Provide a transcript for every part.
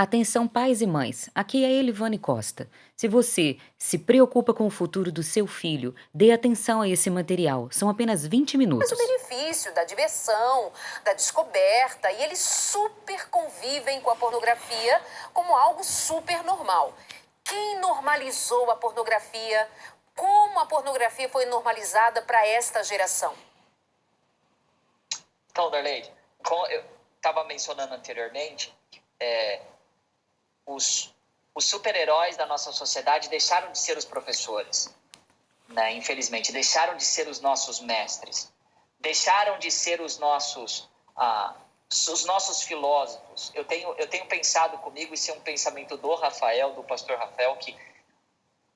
Atenção pais e mães, aqui é Elivane Costa. Se você se preocupa com o futuro do seu filho, dê atenção a esse material. São apenas 20 Mas o minutos. benefício da diversão, da descoberta, e eles super convivem com a pornografia como algo super normal. Quem normalizou a pornografia? Como a pornografia foi normalizada para esta geração? Então, Darlene, como eu estava mencionando anteriormente, os super-heróis da nossa sociedade deixaram de ser os professores, né? Infelizmente, deixaram de ser os nossos mestres, deixaram de ser os nossos filósofos. Eu tenho pensado comigo, isso é um pensamento do Rafael, do pastor Rafael, que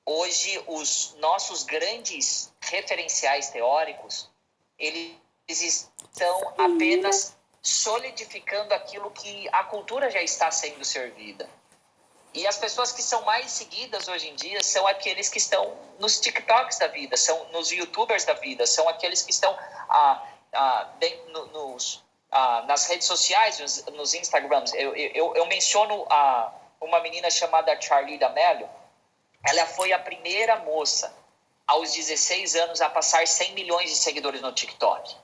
hoje os nossos grandes referenciais teóricos, eles estão apenas solidificando aquilo que a cultura já está sendo servida. E as pessoas que são mais seguidas hoje em dia são aqueles que estão nos TikToks da vida, são nos YouTubers da vida, são aqueles que estão nas redes sociais, nos Instagrams. Eu menciono uma menina chamada Charli D'Amelio. Ela foi a primeira moça, aos 16 anos, a passar 100 milhões de seguidores no TikTok.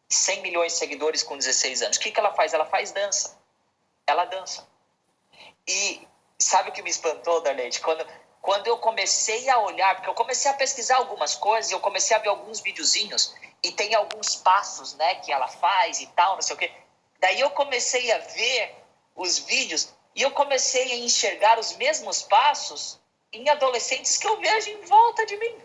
100 milhões de seguidores com 16 anos. O que ela faz? Ela faz dança. Ela dança. E sabe o que me espantou, Darlene? Quando eu comecei a olhar, porque eu comecei a pesquisar algumas coisas, eu comecei a ver alguns videozinhos, e tem alguns passos, né, que ela faz e tal, não sei o quê. Daí eu comecei a ver os vídeos, e eu comecei a enxergar os mesmos passos em adolescentes que eu vejo em volta de mim.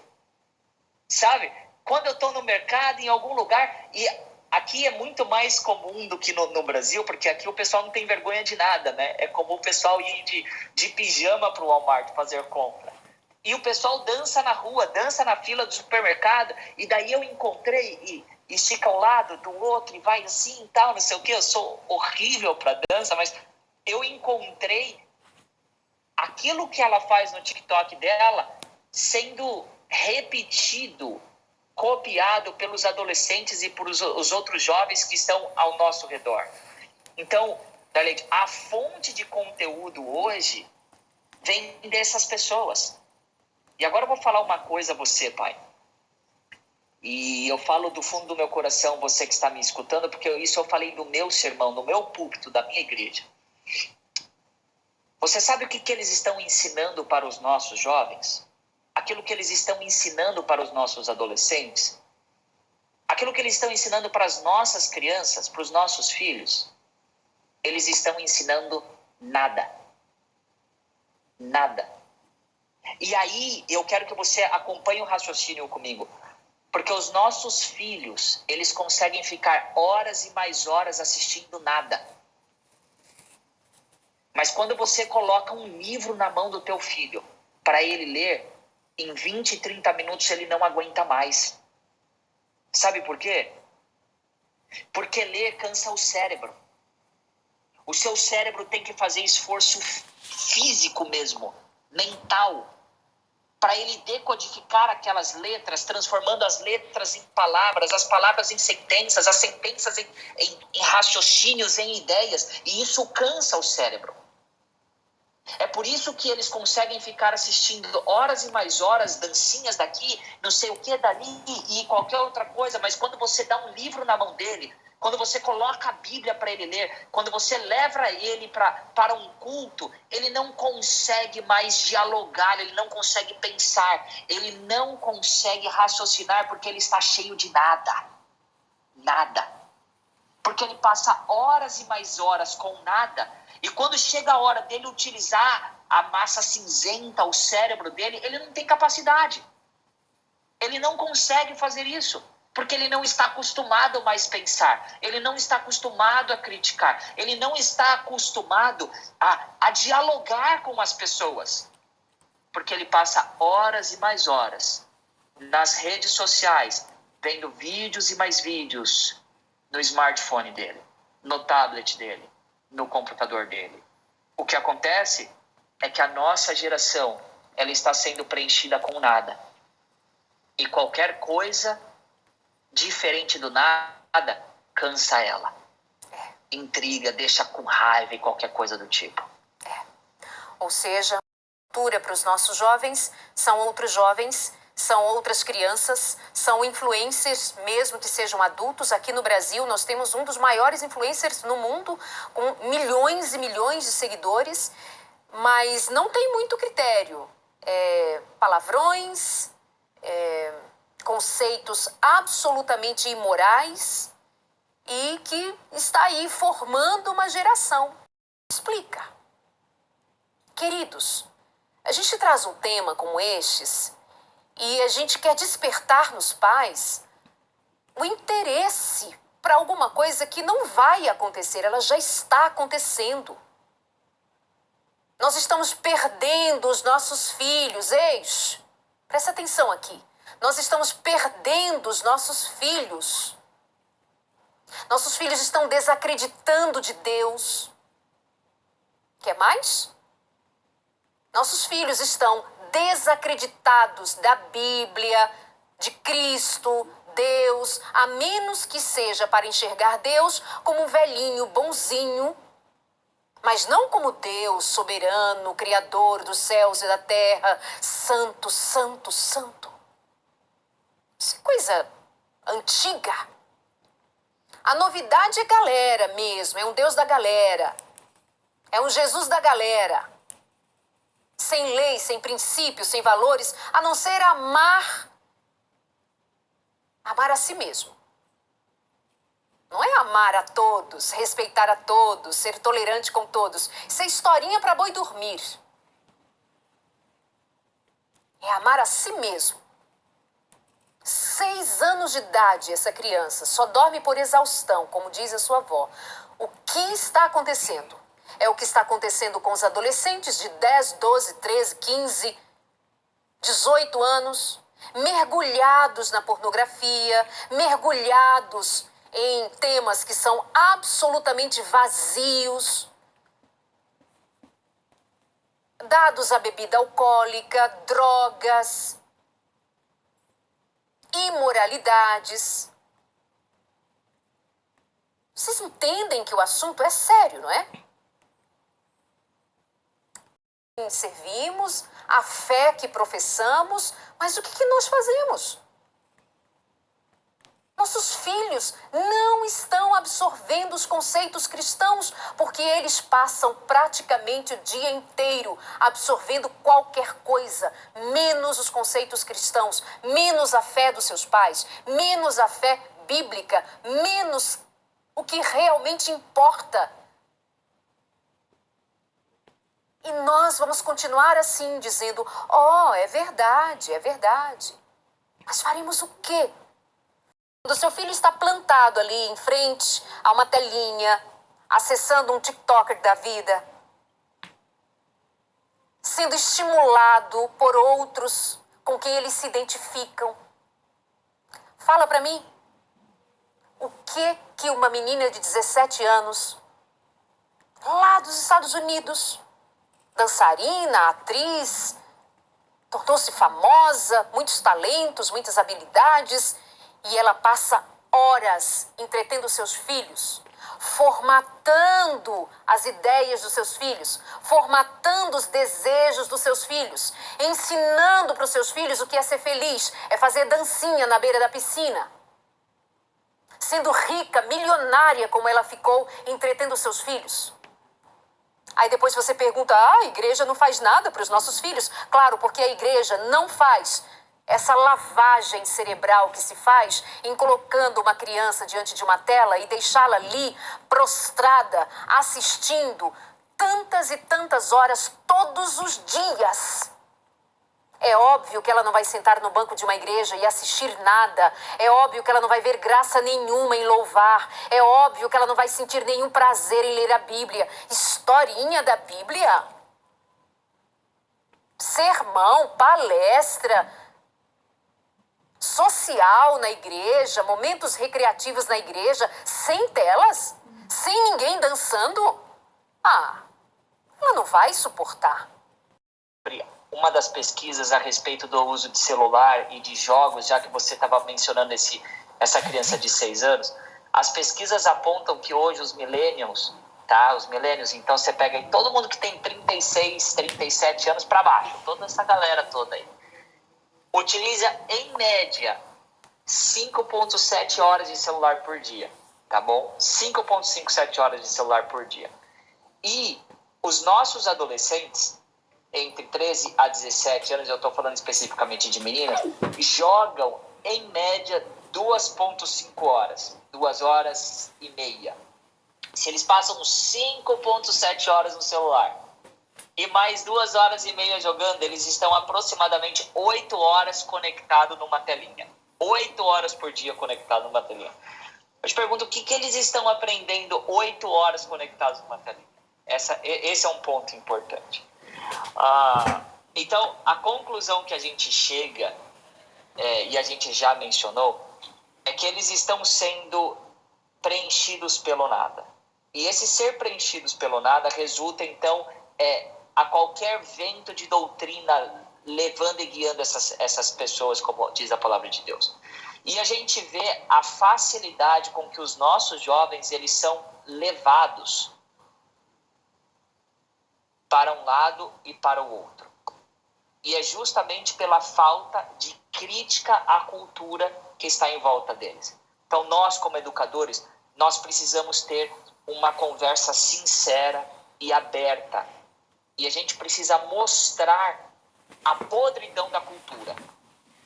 Sabe? Quando eu estou no mercado, em algum lugar, e aqui é muito mais comum do que no Brasil, porque aqui o pessoal não tem vergonha de nada, né? É comum o pessoal ir de pijama para o Walmart fazer compra. E o pessoal dança na rua, dança na fila do supermercado, e daí eu encontrei e estica ao lado do outro e vai assim e tal, não sei o quê. Eu sou horrível para dança, mas eu encontrei aquilo que ela faz no TikTok dela sendo repetido, copiado pelos adolescentes e por os outros jovens que estão ao nosso redor. Então, Darlene, a fonte de conteúdo hoje vem dessas pessoas. E agora eu vou falar uma coisa a você, pai. E eu falo do fundo do meu coração, você que está me escutando, porque isso eu falei no meu sermão, no meu púlpito da minha igreja. Você sabe o que eles estão ensinando para os nossos jovens? Aquilo que eles estão ensinando para os nossos adolescentes? Aquilo que eles estão ensinando para as nossas crianças, para os nossos filhos? Eles estão ensinando nada. Nada. E aí eu quero que você acompanhe o raciocínio comigo. Porque os nossos filhos, eles conseguem ficar horas e mais horas assistindo nada. Mas quando você coloca um livro na mão do teu filho para ele ler, em 20, 30 minutos ele não aguenta mais. Sabe por quê? Porque ler cansa o cérebro. O seu cérebro tem que fazer esforço físico mesmo, mental, para ele decodificar aquelas letras, transformando as letras em palavras, as palavras em sentenças, as sentenças em raciocínios, em ideias. E isso cansa o cérebro. É por isso que eles conseguem ficar assistindo horas e mais horas, dancinhas daqui, não sei o que dali e qualquer outra coisa. Mas quando você dá um livro na mão dele, quando você coloca a Bíblia para ele ler, quando você leva ele para um culto, ele não consegue mais dialogar, ele não consegue pensar, ele não consegue raciocinar porque ele está cheio de nada. Nada. Porque ele passa horas e mais horas com nada. E quando chega a hora dele utilizar a massa cinzenta, o cérebro dele, ele não tem capacidade. Ele não consegue fazer isso. Porque ele não está acostumado mais a pensar. Ele não está acostumado a criticar. Ele não está acostumado a dialogar com as pessoas. Porque ele passa horas e mais horas nas redes sociais, vendo vídeos e mais vídeos no smartphone dele, no tablet dele, no computador dele. O que acontece é que a nossa geração, ela está sendo preenchida com nada. E qualquer coisa diferente do nada cansa ela. Intriga, deixa com raiva e qualquer coisa do tipo. Ou seja, cultura para os nossos jovens são outros jovens, são outras crianças, são influencers, mesmo que sejam adultos. Aqui no Brasil, nós temos um dos maiores influencers no mundo, com milhões e milhões de seguidores, mas não tem muito critério. Palavrões, conceitos absolutamente imorais e que está aí formando uma geração. Explica. Queridos, a gente traz um tema como estes e a gente quer despertar nos pais o interesse para alguma coisa que não vai acontecer, ela já está acontecendo. Nós estamos perdendo os nossos filhos, presta atenção aqui. Nós estamos perdendo os nossos filhos. Nossos filhos estão desacreditando de Deus. Quer mais? Nossos filhos estão desacreditados da Bíblia, de Cristo, Deus, a menos que seja para enxergar Deus como um velhinho bonzinho, mas não como Deus soberano, criador dos céus e da terra, santo, santo, santo. Isso é coisa antiga. A novidade é galera mesmo, é um Deus da galera, é um Jesus da galera. Sem lei, sem princípios, sem valores, a não ser amar a si mesmo. Não é amar a todos, respeitar a todos, ser tolerante com todos. Isso é historinha para boi dormir. É amar a si mesmo. 6 anos de idade essa criança só dorme por exaustão, como diz a sua avó. O que está acontecendo? É o que está acontecendo com os adolescentes de 10, 12, 13, 15, 18 anos, mergulhados na pornografia, mergulhados em temas que são absolutamente vazios, dados à bebida alcoólica, drogas, imoralidades. Vocês entendem que o assunto é sério, não é? Servimos, a fé que professamos, mas o que nós fazemos? Nossos filhos não estão absorvendo os conceitos cristãos, porque eles passam praticamente o dia inteiro absorvendo qualquer coisa, menos os conceitos cristãos, menos a fé dos seus pais, menos a fé bíblica, menos o que realmente importa. E nós vamos continuar assim, dizendo, é verdade, é verdade. Mas faremos o quê? Quando o seu filho está plantado ali em frente a uma telinha, acessando um TikToker da vida, sendo estimulado por outros com quem eles se identificam. Fala para mim, o que uma menina de 17 anos, lá dos Estados Unidos, dançarina, atriz, tornou-se famosa, muitos talentos, muitas habilidades, e ela passa horas entretendo seus filhos, formatando as ideias dos seus filhos, formatando os desejos dos seus filhos, ensinando para os seus filhos o que é ser feliz, é fazer dancinha na beira da piscina. Sendo rica, milionária como ela ficou, entretendo seus filhos. Aí depois você pergunta, a igreja não faz nada para os nossos filhos? Claro, porque a igreja não faz essa lavagem cerebral que se faz em colocando uma criança diante de uma tela e deixá-la ali prostrada, assistindo tantas e tantas horas todos os dias. É óbvio que ela não vai sentar no banco de uma igreja e assistir nada. É óbvio que ela não vai ver graça nenhuma em louvar. É óbvio que ela não vai sentir nenhum prazer em ler a Bíblia. Historinha da Bíblia? Sermão, palestra, social na igreja, momentos recreativos na igreja, sem telas, sem ninguém dançando? Ela não vai suportar. Uma das pesquisas a respeito do uso de celular e de jogos, já que você estava mencionando essa criança de 6 anos, as pesquisas apontam que hoje os millennials tá? Os milênios, então você pega aí todo mundo que tem 36, 37 anos para baixo, toda essa galera toda aí, utiliza em média 5,7 horas de celular por dia, tá bom? 5,57 horas de celular por dia. E os nossos adolescentes, entre 13 a 17 anos, eu estou falando especificamente de meninas, jogam em média 2,5 horas, 2 horas e meia. Se eles passam 5,7 horas no celular e mais 2 horas e meia jogando, eles estão aproximadamente 8 horas conectados numa telinha. 8 horas por dia conectados numa telinha. Eu te pergunto, o que eles estão aprendendo 8 horas conectados numa telinha? Esse é um ponto importante. Então, a conclusão que a gente chega, e a gente já mencionou, é que eles estão sendo preenchidos pelo nada. E esse ser preenchidos pelo nada resulta, então, a qualquer vento de doutrina levando e guiando essas pessoas, como diz a palavra de Deus. E a gente vê a facilidade com que os nossos jovens, eles são levados para um lado e para o outro. E é justamente pela falta de crítica à cultura que está em volta deles. Então nós, como educadores, nós precisamos ter uma conversa sincera e aberta. E a gente precisa mostrar a podridão da cultura.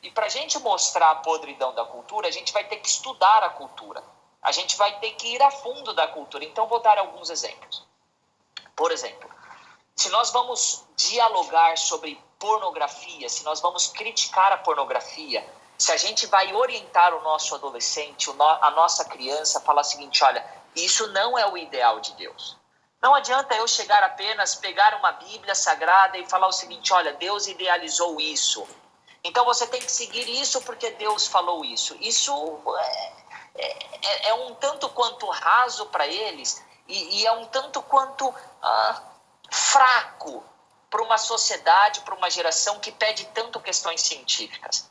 E para a gente mostrar a podridão da cultura, a gente vai ter que estudar a cultura. A gente vai ter que ir a fundo da cultura. Então vou dar alguns exemplos. Por exemplo, se nós vamos dialogar sobre pornografia, se nós vamos criticar a pornografia, se a gente vai orientar o nosso adolescente, a nossa criança, falar o seguinte, olha, isso não é o ideal de Deus. Não adianta eu chegar apenas, pegar uma Bíblia Sagrada e falar o seguinte, olha, Deus idealizou isso. Então você tem que seguir isso porque Deus falou isso. Isso é um tanto quanto raso para eles e é um tanto quanto fraco para uma sociedade, para uma geração que pede tanto questões científicas.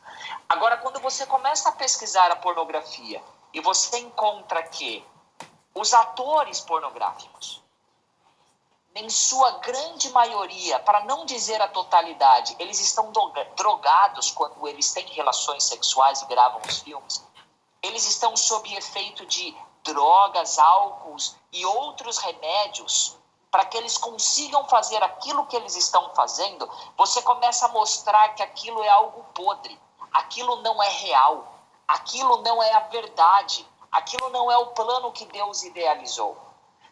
Agora, quando você começa a pesquisar a pornografia e você encontra que os atores pornográficos, em sua grande maioria, para não dizer a totalidade, eles estão drogados quando eles têm relações sexuais e gravam os filmes. Eles estão sob efeito de drogas, álcools e outros remédios para que eles consigam fazer aquilo que eles estão fazendo. Você começa a mostrar que aquilo é algo podre, aquilo não é real, aquilo não é a verdade, aquilo não é o plano que Deus idealizou.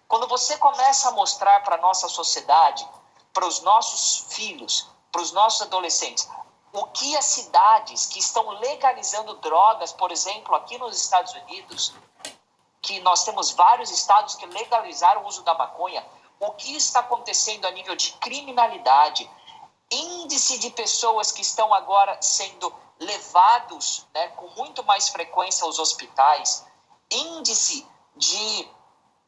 Quando você começa a mostrar para a nossa sociedade, para os nossos filhos, para os nossos adolescentes, o que as cidades que estão legalizando drogas, por exemplo, aqui nos Estados Unidos, que nós temos vários estados que legalizaram o uso da maconha, o que está acontecendo a nível de criminalidade, índice de pessoas que estão agora sendo levados, né, com muito mais frequência aos hospitais, índice de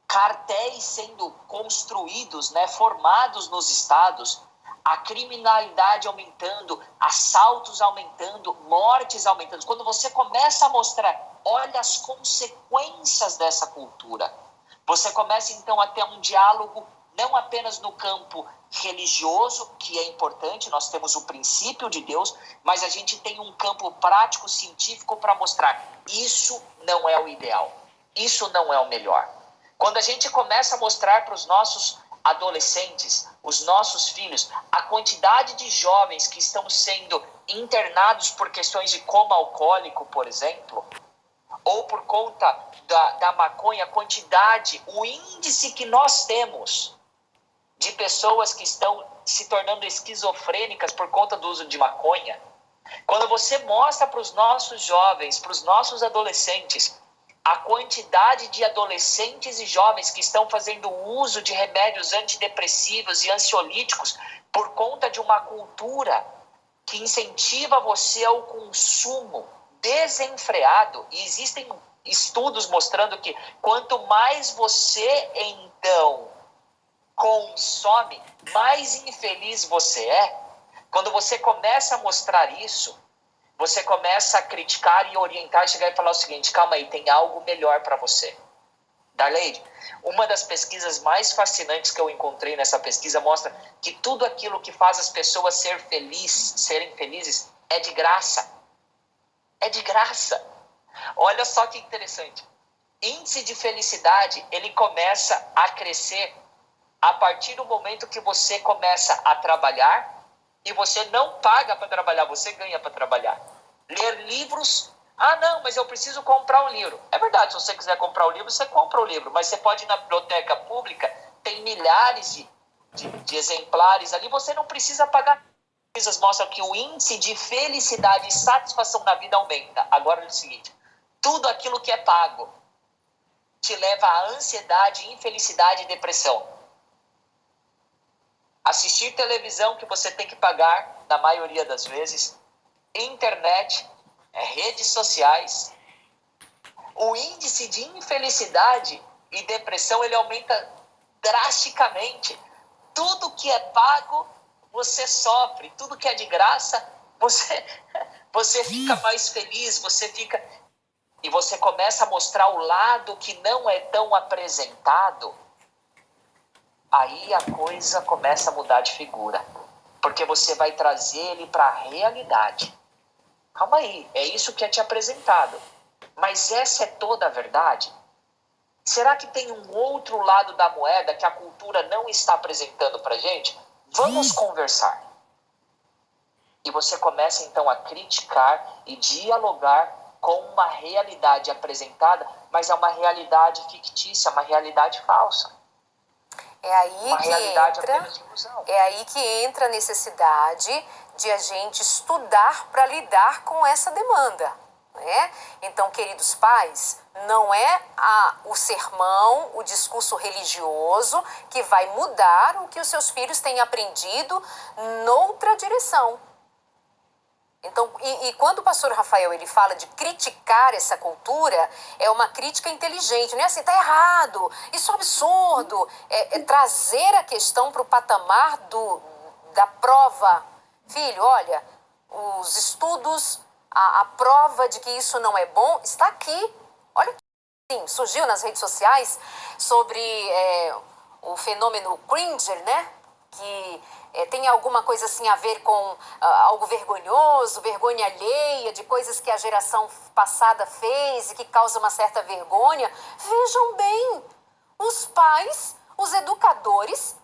cartéis sendo construídos, né, formados nos estados, a criminalidade aumentando, assaltos aumentando, mortes aumentando. Quando você começa a mostrar, olha as consequências dessa cultura, você começa então a ter um diálogo não apenas no campo religioso, que é importante, nós temos o princípio de Deus, mas a gente tem um campo prático, científico para mostrar, isso não é o ideal, isso não é o melhor. Quando a gente começa a mostrar para os nossos adolescentes, os nossos filhos, a quantidade de jovens que estão sendo internados por questões de coma alcoólico, por exemplo, ou por conta da maconha, a quantidade, o índice que nós temos de pessoas que estão se tornando esquizofrênicas por conta do uso de maconha, quando você mostra para os nossos jovens, para os nossos adolescentes, a quantidade de adolescentes e jovens que estão fazendo uso de remédios antidepressivos e ansiolíticos por conta de uma cultura que incentiva você ao consumo desenfreado. E existem estudos mostrando que quanto mais você, então, consome, mais infeliz você é. Quando você começa a mostrar isso, você começa a criticar e orientar, chegar e falar o seguinte, calma aí, tem algo melhor para você. Darleide, uma das pesquisas mais fascinantes que eu encontrei nessa pesquisa mostra que tudo aquilo que faz as pessoas serem felizes é de graça. É de graça. Olha só que interessante. Índice de felicidade, ele começa a crescer a partir do momento que você começa a trabalhar e você não paga para trabalhar, você ganha para trabalhar. Ler livros. Ah, não, mas eu preciso comprar um livro. É verdade, se você quiser comprar o livro, você compra o livro. Mas você pode ir na biblioteca pública, tem milhares de exemplares ali, você não precisa pagar. Pesquisas mostram que o índice de felicidade e satisfação na vida aumenta. Agora é o seguinte, tudo aquilo que é pago te leva à ansiedade, infelicidade e depressão. Assistir televisão que você tem que pagar, na maioria das vezes, internet, redes sociais, o índice de infelicidade e depressão ele aumenta drasticamente. Tudo que é pago, você sofre. Tudo que é de graça, você fica mais feliz, e você começa a mostrar o lado que não é tão apresentado. Aí a coisa começa a mudar de figura, porque você vai trazer ele para a realidade. Calma aí, é isso que é te apresentado. Mas essa é toda a verdade? Será que tem um outro lado da moeda que a cultura não está apresentando para a gente? Vamos conversar. E você começa então a criticar e dialogar com uma realidade apresentada, mas é uma realidade fictícia, uma realidade falsa. É aí uma que realidade entra, apenas de ilusão. é aí que entra a necessidade de a gente estudar para lidar com essa demanda, né? Então, queridos pais, não é o sermão, o discurso religioso que vai mudar o que os seus filhos têm aprendido noutra direção. Então, e quando o pastor Rafael ele fala de criticar essa cultura, é uma crítica inteligente, não é assim, tá errado, isso é um absurdo, é trazer a questão para o patamar da prova. Filho, olha, os estudos, a prova de que isso não é bom está aqui. Olha, sim, surgiu nas redes sociais sobre o fenômeno Cringer, né? Que tem alguma coisa assim a ver com algo vergonhoso, vergonha alheia, de coisas que a geração passada fez e que causa uma certa vergonha. Vejam bem, os pais, os educadores,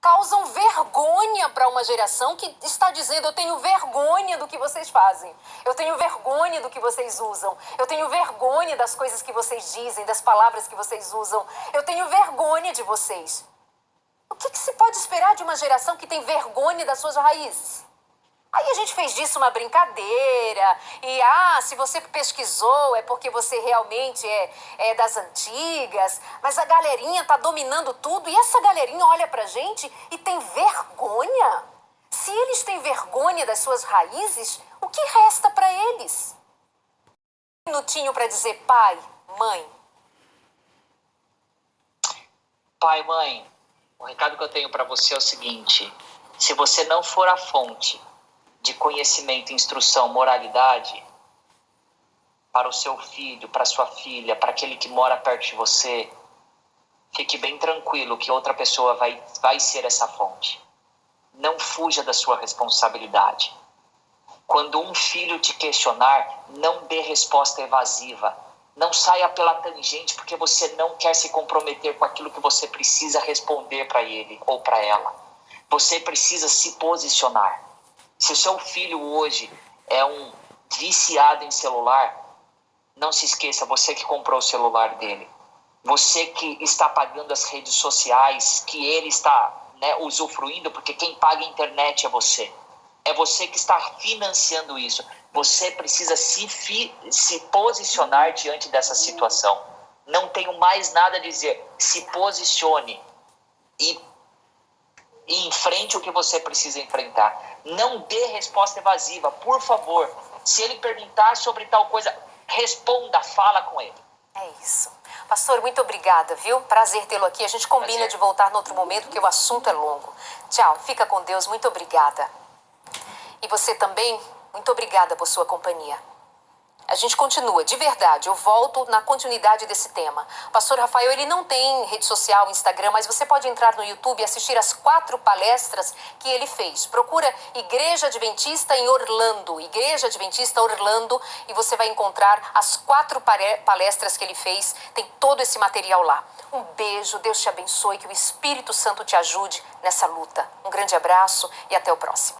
causam vergonha para uma geração que está dizendo: eu tenho vergonha do que vocês fazem, eu tenho vergonha do que vocês usam, eu tenho vergonha das coisas que vocês dizem, das palavras que vocês usam, eu tenho vergonha de vocês. O que se pode esperar de uma geração que tem vergonha das suas raízes? Aí a gente fez disso uma brincadeira. E, se você pesquisou é porque você realmente é das antigas. Mas a galerinha tá dominando tudo. E essa galerinha olha pra gente e tem vergonha. Se eles têm vergonha das suas raízes, o que resta pra eles? Um minutinho pra dizer pai, mãe. Pai, mãe, o recado que eu tenho para você é o seguinte: se você não for a fonte de conhecimento, instrução, moralidade para o seu filho, para sua filha, para aquele que mora perto de você, fique bem tranquilo que outra pessoa vai ser essa fonte. Não fuja da sua responsabilidade. Quando um filho te questionar, não dê resposta evasiva. Não saia pela tangente porque você não quer se comprometer com aquilo que você precisa responder para ele ou para ela. Você precisa se posicionar. Se o seu filho hoje é um viciado em celular, não se esqueça, você que comprou o celular dele. Você que está pagando as redes sociais, que ele está usufruindo, porque quem paga a internet é você. É você que está financiando isso. Você precisa se posicionar diante dessa situação. Não tenho mais nada a dizer. Se posicione e enfrente o que você precisa enfrentar. Não dê resposta evasiva, por favor. Se ele perguntar sobre tal coisa, responda, fala com ele. É isso. Pastor, muito obrigada, viu? Prazer tê-lo aqui. A gente combina de voltar no outro momento, porque o assunto é longo. Tchau, fica com Deus. Muito obrigada. E você também, muito obrigada por sua companhia. A gente continua, de verdade, eu volto na continuidade desse tema. O pastor Rafael, ele não tem rede social, Instagram, mas você pode entrar no YouTube e assistir as 4 palestras que ele fez. Procura Igreja Adventista em Orlando, Igreja Adventista Orlando, e você vai encontrar as 4 palestras que ele fez. Tem todo esse material lá. Um beijo, Deus te abençoe, que o Espírito Santo te ajude nessa luta. Um grande abraço e até o próximo.